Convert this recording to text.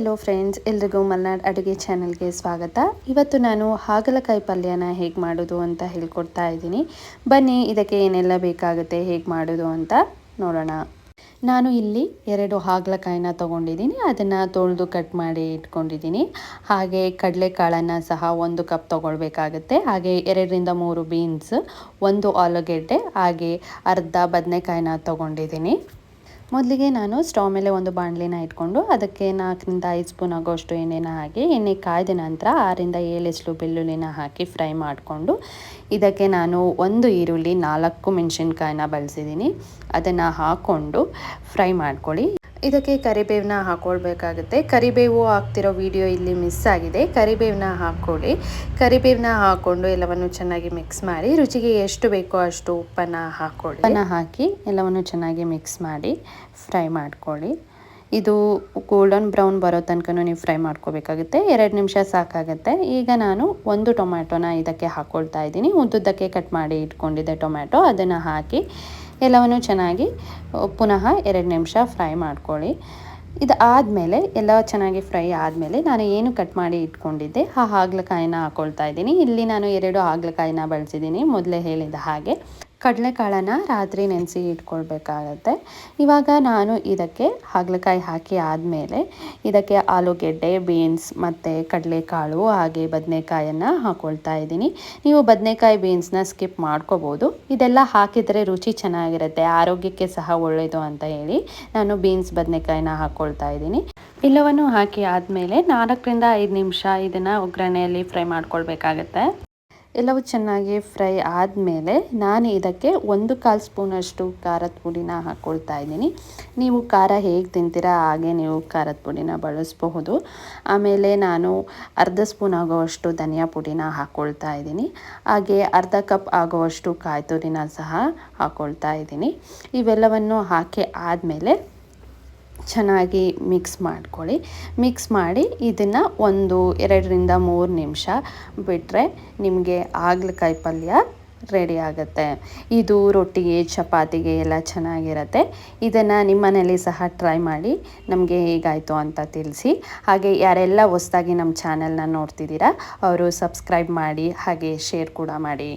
Hello friends, ಎಲ್ರಿಗೂ ಮಲ್ನಾಡ್ ಅಡುಗೆ ಚಾನಲ್ಗೆ ಸ್ವಾಗತ. ಇವತ್ತು ನಾನು ಹಾಗಲಕಾಯಿ ಪಲ್ಯನ ಹೇಗೆ ಮಾಡೋದು ಅಂತ ಹೇಳ್ಕೊಡ್ತಾ ಇದ್ದೀನಿ. ಬನ್ನಿ, ಇದಕ್ಕೆ ಏನೆಲ್ಲ ಬೇಕಾಗುತ್ತೆ, ಹೇಗೆ ಮಾಡೋದು ಅಂತ ನೋಡೋಣ. ನಾನು ಇಲ್ಲಿ 2 ಹಾಗಲಕಾಯಿನ ತೊಗೊಂಡಿದ್ದೀನಿ. ಅದನ್ನು ತೊಳೆದು ಕಟ್ ಮಾಡಿ ಇಟ್ಕೊಂಡಿದ್ದೀನಿ. ಹಾಗೆ ಕಡಲೆಕಾಳನ್ನು ಸಹ 1 ಕಪ್ ತೊಗೊಳ್ಬೇಕಾಗುತ್ತೆ. ಹಾಗೆ 2 ರಿಂದ 3 ಬೀನ್ಸ್, 1 ಆಲೂಗೆಡ್ಡೆ, ಹಾಗೆ ಅರ್ಧ ಬದನೆಕಾಯಿನ ತೊಗೊಂಡಿದ್ದೀನಿ. ಮೊದಲಿಗೆ ನಾನು ಸ್ಟವ್ ಮೇಲೆ ಒಂದು ಬಾಣಲಿನ ಇಟ್ಕೊಂಡು ಅದಕ್ಕೆ 4 ರಿಂದ 5 ಸ್ಪೂನ್ ಆಗೋಷ್ಟು ಎಣ್ಣೆನ ಹಾಕಿ, ಎಣ್ಣೆ ಕಾಯ್ದ ನಂತರ 6 ರಿಂದ 7 ಎಸಳು ಬೆಳ್ಳುಳ್ಳಿನ ಹಾಕಿ ಫ್ರೈ ಮಾಡಿಕೊಂಡು, ಇದಕ್ಕೆ ನಾನು 1 ಈರುಳ್ಳಿ, 4 ಮೆಣಸಿನ್ಕಾಯಿನ ಬಳಸಿದ್ದೀನಿ. ಅದನ್ನು ಹಾಕ್ಕೊಂಡು ಫ್ರೈ ಮಾಡ್ಕೊಳ್ಳಿ. ಇದಕ್ಕೆ ಕರಿಬೇವನ್ನ ಹಾಕ್ಕೊಳ್ಬೇಕಾಗುತ್ತೆ. ಕರಿಬೇವು ಹಾಕ್ತಿರೋ ವಿಡಿಯೋ ಇಲ್ಲಿ ಮಿಸ್ ಆಗಿದೆ. ಕರಿಬೇವನ್ನ ಹಾಕ್ಕೊಳ್ಳಿ. ಕರಿಬೇವನ್ನ ಹಾಕ್ಕೊಂಡು ಎಲ್ಲವನ್ನು ಚೆನ್ನಾಗಿ ಮಿಕ್ಸ್ ಮಾಡಿ, ರುಚಿಗೆ ಎಷ್ಟು ಬೇಕೋ ಅಷ್ಟು ಉಪ್ಪನ್ನು ಹಾಕ್ಕೊಳ್ಳಿ. ಉಪ್ಪನ್ನು ಹಾಕಿ ಎಲ್ಲವನ್ನು ಚೆನ್ನಾಗಿ ಮಿಕ್ಸ್ ಮಾಡಿ ಫ್ರೈ ಮಾಡ್ಕೊಳ್ಳಿ. ಇದು ಗೋಲ್ಡನ್ ಬ್ರೌನ್ ಬರೋ ತನಕ ನೀವು ಫ್ರೈ ಮಾಡ್ಕೋಬೇಕಾಗುತ್ತೆ. 2 ನಿಮಿಷ ಸಾಕಾಗುತ್ತೆ. ಈಗ ನಾನು 1 ಟೊಮ್ಯಾಟೊನ ಇದಕ್ಕೆ ಹಾಕ್ಕೊಳ್ತಾ ಇದ್ದೀನಿ. ಉದ್ದುದ್ದಕ್ಕೆ ಕಟ್ ಮಾಡಿ ಇಟ್ಕೊಂಡಿದ್ದೆ ಟೊಮ್ಯಾಟೊ, ಅದನ್ನು ಹಾಕಿ ಎಲ್ಲವನ್ನು ಚೆನ್ನಾಗಿ ಪುನಃ 2 ನಿಮಿಷ ಫ್ರೈ ಮಾಡ್ಕೊಳ್ಳಿ. ಇದು ಆದಮೇಲೆ ಎಲ್ಲ ಚೆನ್ನಾಗಿ ಫ್ರೈ ಆದಮೇಲೆ ನಾನು ಏನು ಕಟ್ ಮಾಡಿ ಇಟ್ಕೊಂಡಿದ್ದೆ ಆ ಹಾಗಲಕಾಯಿನ ಹಾಕ್ಕೊಳ್ತಾ ಇದ್ದೀನಿ. ಇಲ್ಲಿ ನಾನು 2 ಹಾಗಲಕಾಯಿನ ಬಳಸಿದ್ದೀನಿ, ಮೊದಲೇ ಹೇಳಿದ ಹಾಗೆ. ಕಡಲೆಕಾಳನ್ನು ರಾತ್ರಿ ನೆನೆಸಿ ಇಟ್ಕೊಳ್ಬೇಕಾಗತ್ತೆ. ಇವಾಗ ನಾನು ಇದಕ್ಕೆ ಹಾಗಲಕಾಯಿ ಹಾಕಿ ಆದಮೇಲೆ ಇದಕ್ಕೆ ಆಲೂಗೆಡ್ಡೆ, ಬೀನ್ಸ್ ಮತ್ತು ಕಡಲೆಕಾಳು ಹಾಗೆ ಬದನೆಕಾಯನ್ನು ಹಾಕ್ಕೊಳ್ತಾ ಇದ್ದೀನಿ. ನೀವು ಬದನೆಕಾಯಿ, ಬೀನ್ಸ್ನ ಸ್ಕಿಪ್ ಮಾಡ್ಕೋಬೋದು. ಇದೆಲ್ಲ ಹಾಕಿದರೆ ರುಚಿ ಚೆನ್ನಾಗಿರುತ್ತೆ, ಆರೋಗ್ಯಕ್ಕೆ ಸಹ ಒಳ್ಳೆಯದು ಅಂತ ಹೇಳಿ ನಾನು ಬೀನ್ಸ್, ಬದನೆಕಾಯಿನ ಹಾಕ್ಕೊಳ್ತಾ ಇದ್ದೀನಿ. ಎಲ್ಲವನ್ನು ಹಾಕಿ ಆದಮೇಲೆ 4 ರಿಂದ 5 ನಿಮಿಷ ಇದನ್ನು ಒಗ್ಗರಣೆಯಲ್ಲಿ ಫ್ರೈ ಮಾಡ್ಕೊಳ್ಬೇಕಾಗತ್ತೆ. ಎಲ್ಲವೂ ಚೆನ್ನಾಗಿ ಫ್ರೈ ಆದಮೇಲೆ ನಾನು ಇದಕ್ಕೆ 1/4 ಸ್ಪೂನಷ್ಟು ಖಾರದ ಪುಡಿನ ಹಾಕ್ಕೊಳ್ತಾ ಇದ್ದೀನಿ. ನೀವು ಖಾರ ಹೇಗೆ ತಿಂತೀರಾ ಹಾಗೆ ನೀವು ಖಾರದ ಪುಡಿನ ಬಳಸಬಹುದು. ಆಮೇಲೆ ನಾನು ಅರ್ಧ ಸ್ಪೂನ್ ಆಗೋವಷ್ಟು ಧನಿಯಾ ಪುಡಿನ ಹಾಕ್ಕೊಳ್ತಾ ಇದ್ದೀನಿ. ಹಾಗೆ ಅರ್ಧ ಕಪ್ ಆಗೋವಷ್ಟು ಕಾಯಿ ತುರಿನ ಸಹ ಹಾಕ್ಕೊಳ್ತಾ ಇದ್ದೀನಿ. ಇವೆಲ್ಲವನ್ನು ಹಾಕಿ ಆದಮೇಲೆ ಚೆನ್ನಾಗಿ ಮಿಕ್ಸ್ ಮಾಡ್ಕೊಳ್ಳಿ. ಮಿಕ್ಸ್ ಮಾಡಿ ಇದನ್ನು 2 ರಿಂದ 3 ನಿಮಿಷ ಬಿಟ್ಟರೆ ನಿಮಗೆ ಹಾಗಲಕಾಯಿ ಪಲ್ಯ ರೆಡಿ ಆಗುತ್ತೆ. ಇದು ರೊಟ್ಟಿಗೆ, ಚಪಾತಿಗೆ ಎಲ್ಲ ಚೆನ್ನಾಗಿರುತ್ತೆ. ಇದನ್ನು ನಿಮ್ಮ ಮನೇಲಿ ಸಹ ಟ್ರೈ ಮಾಡಿ ನಮಗೆ ಹೇಗಾಯಿತು ಅಂತ ತಿಳಿಸಿ. ಹಾಗೆ ಯಾರೆಲ್ಲ ಹೊಸದಾಗಿ ನಮ್ಮ ಚಾನಲ್ನ ನೋಡ್ತಿದ್ದೀರಾ ಅವರು ಸಬ್ಸ್ಕ್ರೈಬ್ ಮಾಡಿ, ಹಾಗೆ ಶೇರ್ ಕೂಡ ಮಾಡಿ.